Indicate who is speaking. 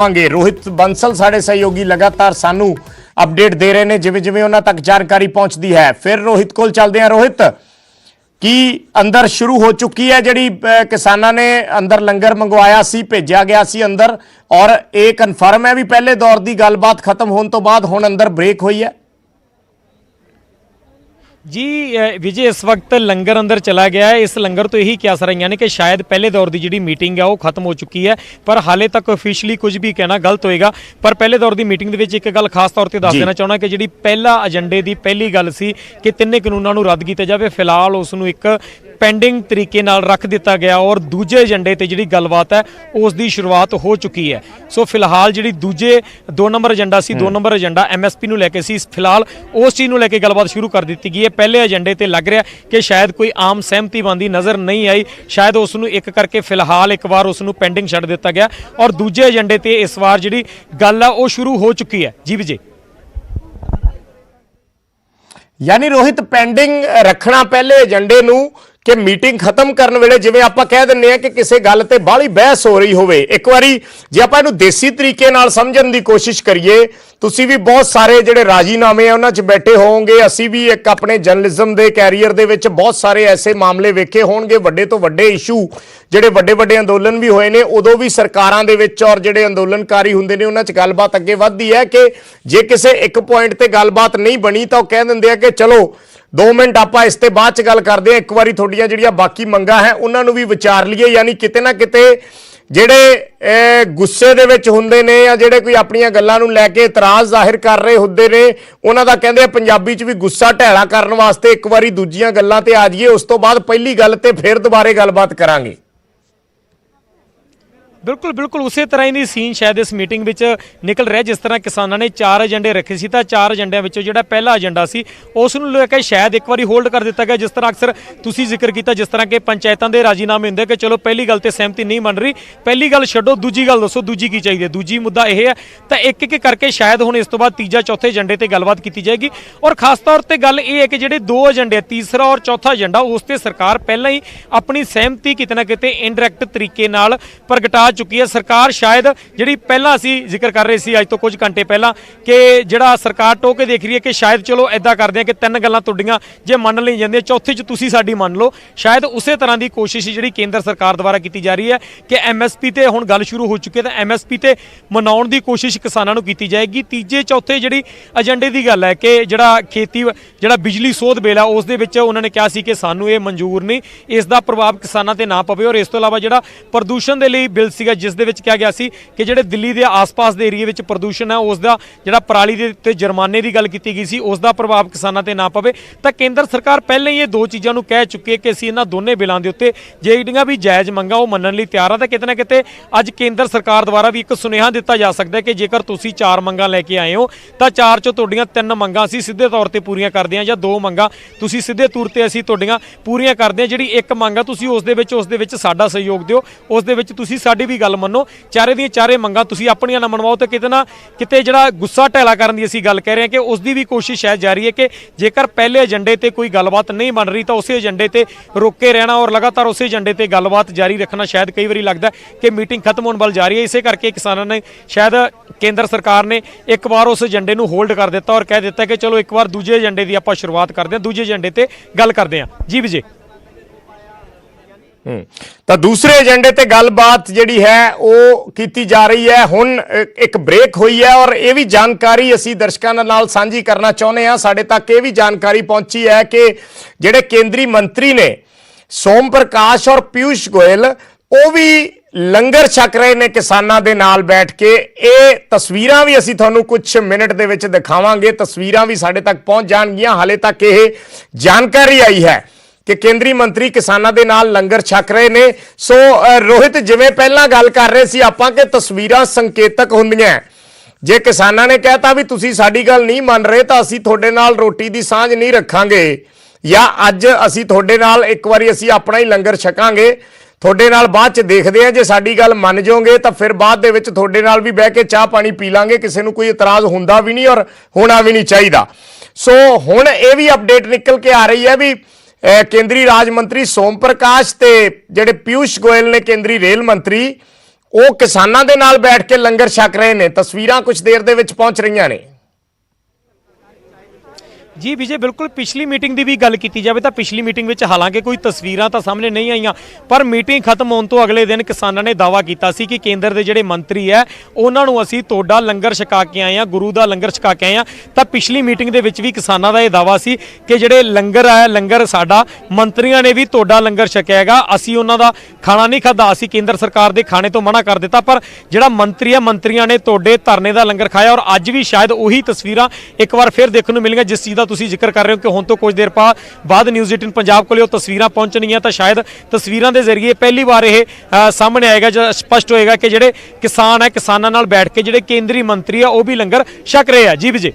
Speaker 1: रोहित बंसल साढ़े सहयोगी लगातार सानू अपडेट दे रहे हैं जिवें जिवें उन्हां तक जानकारी पहुंचती है। फिर रोहित कोल चलदे हैं। रोहित की अंदर शुरू हो चुकी है जिहड़ी किसानां ने अंदर लंगर मंगवाया सी, भेजा गया सी अंदर, और ये कन्फर्म है भी पहले दौर की गलबात खत्म होने तो बाद हुण अंदर ब्रेक हुई है।
Speaker 2: जी विजय, इस वक्त लंगर अंदर चला गया है। इस लंगर तो यही क्या रही ने कि शायद पहले दौर की जी मीटिंग है वो खत्म हो चुकी है, पर हाले तक ऑफिशियली कुछ भी कहना गलत होएगा। पर पहले दौर की मीटिंग एक गल खास तौर पर दस देना चाहना कि जी पहला एजेंडे की पहली गल सी कि तिन्ने कानूनों को रद्द किया जाए। फिलहाल उसनूं एक पेंडिंग तरीके नाल रख दिता गया और दूजे एजेंडे ते जी गलबात है उसकी शुरुआत हो चुकी है। सो फिलहाल जी दूजे 2 नंबर एजेंडा सी, 2 नंबर एजेंडा MSP नूं लैके सी, फिलहाल उस चीज़ नूं लैके गलबात शुरू कर दी गई है। पहले एजेंडे ते लग रहा कि शायद कोई आम सहमति बनती नज़र नहीं आई, शायद उसनूं एक करके फिलहाल एक बार उसनूं पेंडिंग छड्ड दिता गया और दूजे एजेंडे ते इस बार जी गल है वो शुरू हो चुकी है। जी विजय,
Speaker 1: यानी रोहित पेंडिंग रखना पहले एजेंडे नूं कि मीटिंग खत्म करने वेले जिवें आपां कह दिंदे आ कि किसी गल ते बाहली बहस हो रही होवे, एक बारी जे आपां इहनूं देसी तरीके नाल समझण दी कोशिश करिए, तुसीं भी बहुत सारे जिहड़े राजीनामे आ उन्हां 'च बैठे होवोगे, असीं भी एक अपने जर्नलिज्म दे कैरीयर दे विच बहुत सारे ऐसे मामले वेखे होणगे, वड्डे तो वड्डे इशू जिहड़े वड्डे वड्डे अंदोलन भी होए ने, उदों भी सरकारां दे विच और जिहड़े अंदोलनकारी हुंदे ने उन्हां 'च गलबात अगे वधदी है कि जे किसी एक पॉइंट ते गलबात नहीं बनी तां कह दिंदे आ कि चलो 2 मिनट आपां इस ते बाद च गल करदे हां, एक बारी तुहाडीआं जिहड़ियां बाकी मंगां है उन्हां नूं भी विचार लईए। यानी किते ना किते ਜਿਹੜੇ ਗੁੱਸੇ ਦੇ ਵਿੱਚ ਹੁੰਦੇ ਨੇ ਜਾਂ ਜਿਹੜੇ ਕੋਈ ਆਪਣੀਆਂ ਗੱਲਾਂ ਨੂੰ ਲੈ ਕੇ ਇਤਰਾਜ਼ ਜ਼ਾਹਿਰ ਕਰ ਰਹੇ ਹੁੰਦੇ ਨੇ, ਉਹਨਾਂ ਦਾ ਕਹਿੰਦੇ ਆ ਪੰਜਾਬੀ 'ਚ ਵੀ ਗੁੱਸਾ ਢਹਿਲਾ ਕਰਨ ਵਾਸਤੇ ਇੱਕ ਵਾਰੀ ਦੂਜੀਆਂ ਗੱਲਾਂ ਤੇ ਆ ਜਾਈਏ, ਉਸ ਤੋਂ ਬਾਅਦ ਪਹਿਲੀ ਗੱਲ ਤੇ ਫਿਰ ਦੁਬਾਰੇ ਗੱਲਬਾਤ ਕਰਾਂਗੇ।
Speaker 2: बिल्कुल बिल्कुल उस तरह ही सीन शायद इस मीटिंग में निकल रहा। जिस तरह किसानों ने 4 एजेंडे रखे सी, 4 एजेंडिया जो पहला एजेंडा सी उसनूं लेके शायद एक बार होल्ड कर दिता गया। जिस तरह अक्सर तुसीं जिक्र किया, जिस तरह के पंचायतों के राजीनामे होंगे कि चलो पहली गल तो सहमति नहीं बन रही, पहली गल छड्डो, दूजी गल दसो दूजी की चाहिए, दूजी मुद्दा यह है। तो एक एक करके शायद हुण इस तो बाद तीजा चौथे एजेंडे पर गलबात की जाएगी। और खास तौर पर गल ये है कि जो 2 एजेंडे, तीसरा और चौथा एजेंडा, उस पर सरकार पहले ही अपनी सहमति किते ना किते इनडायरैक्ट तरीके नाल प्रगटा चुकी है। सरकार शायद जी पहला असी जिक्र कर रहे थे अज तो कुछ घंटे पहला कि जिहड़ा सरकार टोह के देख रही है कि शायद चलो इदा करते हैं कि 3 गल्लां तुहाडीआं जे मान ली जांदियां, चौथे च तुसीं साडी मान लो। शायद उस तरह की कोशिश जी केंद्र सरकार द्वारा की जा रही है कि MSP ते हुण गल शुरू हो चुकी है, तो MSP ते मनाउण दी कोशिश किसानां नूं कीती जाएगी। तीजे चौथे जी एजेंडे की गल है कि जिहड़ा खेती जिहड़ा बिजली सोध बिल है उस दे विच उन्होंने कहा सी कि सानूं ये मंजूर नहीं, इसका प्रभाव किसानां ते ना पवे। और इस तो इलावा जिहड़ा प्रदूषण दे लई बिल सीगा जिस दे विच कहा गया सी कि जिहड़े दिल्ली के आस पास के एरिए में प्रदूषण है उसका जिहड़ा पराली दे जुर्माने की गल की गई सी उसका प्रभाव किसानों ते ना पवे। तो केंद्र सरकार पहले ही ये 2 चीज़ों को कह चुकी है कि असीं इन्हां दोनों बिलों के उत्ते ਜਿਹੜੀਆਂ भी जायज़ मंगां वो मनण लई तैयार है। तो किते ना किते अज केंद्र सरकार द्वारा भी एक सुनेहा दिता जा सकता है कि जेकर तुसीं 4 मंगां लैके आए हो तो 4 चों तुहाडीआं 3 मंगां असीं सीधे तौर पर पूरीआं करदे हां, जां 2 मंगां तुसीं सीधे तौर पर असीं तुहाडीआं पूरीआं करदे हां। जिहड़ी एक मंग आ तुसीं उस दे विच साडा सहयोग दिओ, उस दे विच तुसीं साडी भी गल मन्नो। चारे दी चारे मंगां तुसीं अपणियां ना मनवाओ, तो किते ना किते जिहड़ा गुस्सा ढैला करन दी असीं गल कह रहे हैं कि उसकी भी कोशिश शायद जारी है कि जेकर पहले एजेंडे ते कोई गलबात नहीं बन रही तो उस एजेंडे ते रोके रहना और लगातार उस एजेंडे ते गलबात जारी रखना शायद कई बारी लगता है कि मीटिंग खत्म होने वाल जा रही है। इसे करके किसानों ने शायद केंद्र सरकार ने एक बार उस एजेंडे नूं होल्ड कर दिता और कह दिता कि चलो एक बार दूजे एजेंडे की आपां शुरुआत करते हैं, दूजे एजेंडे ते गल करते हैं। जी विजय,
Speaker 1: तो दूसरे एजेंडे ते गलबात जिहड़ी है वो की जा रही है। हुण एक ब्रेक हुई है और ये भी जानकारी असीं दर्शकां नाल सांझी करना चाहुंदे हां। साडे तक ये भी जानकारी पहुंची है कि जिहड़े केंद्रीय मंत्री ने सोम प्रकाश और पीयूष गोयल वो भी लंगर छक रहे ने किसानां दे नाल बैठ के। ये तस्वीरां भी असीं तुहानूं कुछ मिनट दे विच दिखावांगे, तस्वीरां भी साडे तक पहुंच जाणगीआं। हाले तक ये जानकारी आई है कि केंद्रीय मंत्री किसानां दे नाल लंगर छक रहे ने। सो रोहित, जिवें पहलां गल कर रहे सी आपां कि तस्वीरां संकेतक हुंदियां, जे किसानां ने कहता भी तुसीं साडी गल नहीं मन रहे तो असीं तुहाडे नाल रोटी दी सांझ नहीं रखांगे, या अज असीं तुहाडे नाल एक वारी असीं अपना ही लंगर छकांगे, तुहाडे नाल बाद च देखदे आ जे साडी गल मन जाओगे तो फिर बाद दे विच तुहाडे नाल भी बह के चाह पानी पी लांगे, किसी नूं कोई इतराज़ हुंदा भी नहीं और होना भी नहीं चाहिदा। सो हुण ये भी अपडेट निकल के आ रही है भी केंद्रीय राज मंत्री सोम प्रकाश ते जिहड़े पीयूष गोयल ने केंद्रीय रेल मंत्री ਉਹ ਕਿਸਾਨਾਂ ਦੇ ਨਾਲ ਬੈਠ ਕੇ ਲੰਗਰ ਛਕ ਰਹੇ ਨੇ। ਤਸਵੀਰਾਂ ਕੁਝ ਦੇਰ ਦੇ ਵਿੱਚ ਪਹੁੰਚ ਰਹੀਆਂ ਨੇ।
Speaker 2: ਜੀ ਵਿਜੇ, ਬਿਲਕੁਲ ਪਿਛਲੀ ਮੀਟਿੰਗ ਦੀ ਵੀ ਗੱਲ ਕੀਤੀ ਜਾਵੇ ਤਾਂ ਪਿਛਲੀ ਮੀਟਿੰਗ ਵਿੱਚ ਹਾਲਾਂਕਿ ਕੋਈ ਤਸਵੀਰਾਂ ਤਾਂ ਸਾਹਮਣੇ ਨਹੀਂ ਆਈਆਂ, ਪਰ ਮੀਟਿੰਗ ਖਤਮ ਹੋਣ ਤੋਂ ਅਗਲੇ ਦਿਨ ਕਿਸਾਨਾਂ ਨੇ ਦਾਅਵਾ ਕੀਤਾ ਸੀ ਕਿ ਕੇਂਦਰ ਦੇ ਜਿਹੜੇ ਮੰਤਰੀ ਹੈ ਉਹਨਾਂ ਨੂੰ ਅਸੀਂ ਤੁਹਾਡਾ ਲੰਗਰ ਛਕਾ ਕੇ ਆਏ ਹਾਂ, ਗੁਰੂ ਦਾ ਲੰਗਰ ਛਕਾ ਕੇ ਆਏ ਹਾਂ। ਤਾਂ ਪਿਛਲੀ ਮੀਟਿੰਗ ਦੇ ਵਿੱਚ ਵੀ ਕਿਸਾਨਾਂ ਦਾ ਇਹ ਦਾਅਵਾ ਸੀ ਕਿ ਜਿਹੜੇ ਲੰਗਰ ਹੈ, ਲੰਗਰ ਸਾਡਾ ਮੰਤਰੀਆਂ ਨੇ ਵੀ ਤੁਹਾਡਾ ਲੰਗਰ ਛਕਿਆ ਹੈਗਾ, ਅਸੀਂ ਉਹਨਾਂ ਦਾ ਖਾਣਾ ਨਹੀਂ ਖਾਧਾ, ਅਸੀਂ ਕੇਂਦਰ ਸਰਕਾਰ ਦੇ ਖਾਣੇ ਤੋਂ ਮਨਾ ਕਰ ਦਿੱਤਾ। ਪਰ ਜਿਹੜਾ ਮੰਤਰੀ ਹੈ, ਮੰਤਰੀਆਂ ਨੇ ਤੁਹਾਡੇ ਧਰਨੇ ਦਾ ਲੰਗਰ ਖਾਇਆ ਔਰ ਅੱਜ ਵੀ ਸ਼ਾਇਦ ਉਹੀ ਤਸਵੀਰਾਂ ਇੱਕ ਵਾਰ ਫਿਰ ਦੇਖਣ ਨੂੰ ਮਿਲੀਆਂ ਜਿਸ ਚੀਜ਼ ਦਾ ਤੁਸੀਂ ਜ਼ਿਕਰ ਕਰ ਰਹੇ ਹੋ ਕਿ ਹੁਣ ਤੋਂ ਕੁਝ ਦੇਰ ਬਾਅਦ ਨਿਊਜ਼ 18 ਪੰਜਾਬ ਕੋਲੇ ਉਹ ਤਸਵੀਰਾਂ ਪਹੁੰਚਣਗੀਆਂ। ਤਾਂ ਸ਼ਾਇਦ ਤਸਵੀਰਾਂ ਦੇ ਜ਼ਰੀਏ ਪਹਿਲੀ ਵਾਰ ਇਹ ਸਾਹਮਣੇ ਆਏਗਾ ਜਾਂ ਸਪਸ਼ਟ ਹੋਏਗਾ ਕਿ ਜਿਹੜੇ ਕਿਸਾਨ ਹੈ, ਕਿਸਾਨਾਂ ਨਾਲ ਬੈਠ ਕੇ ਜਿਹੜੇ ਕੇਂਦਰੀ ਮੰਤਰੀ ਆ ਉਹ ਵੀ ਲੰਗਰ ਛਕ ਰਹੇ ਆ। ਜੀ ਵਿਜੇ।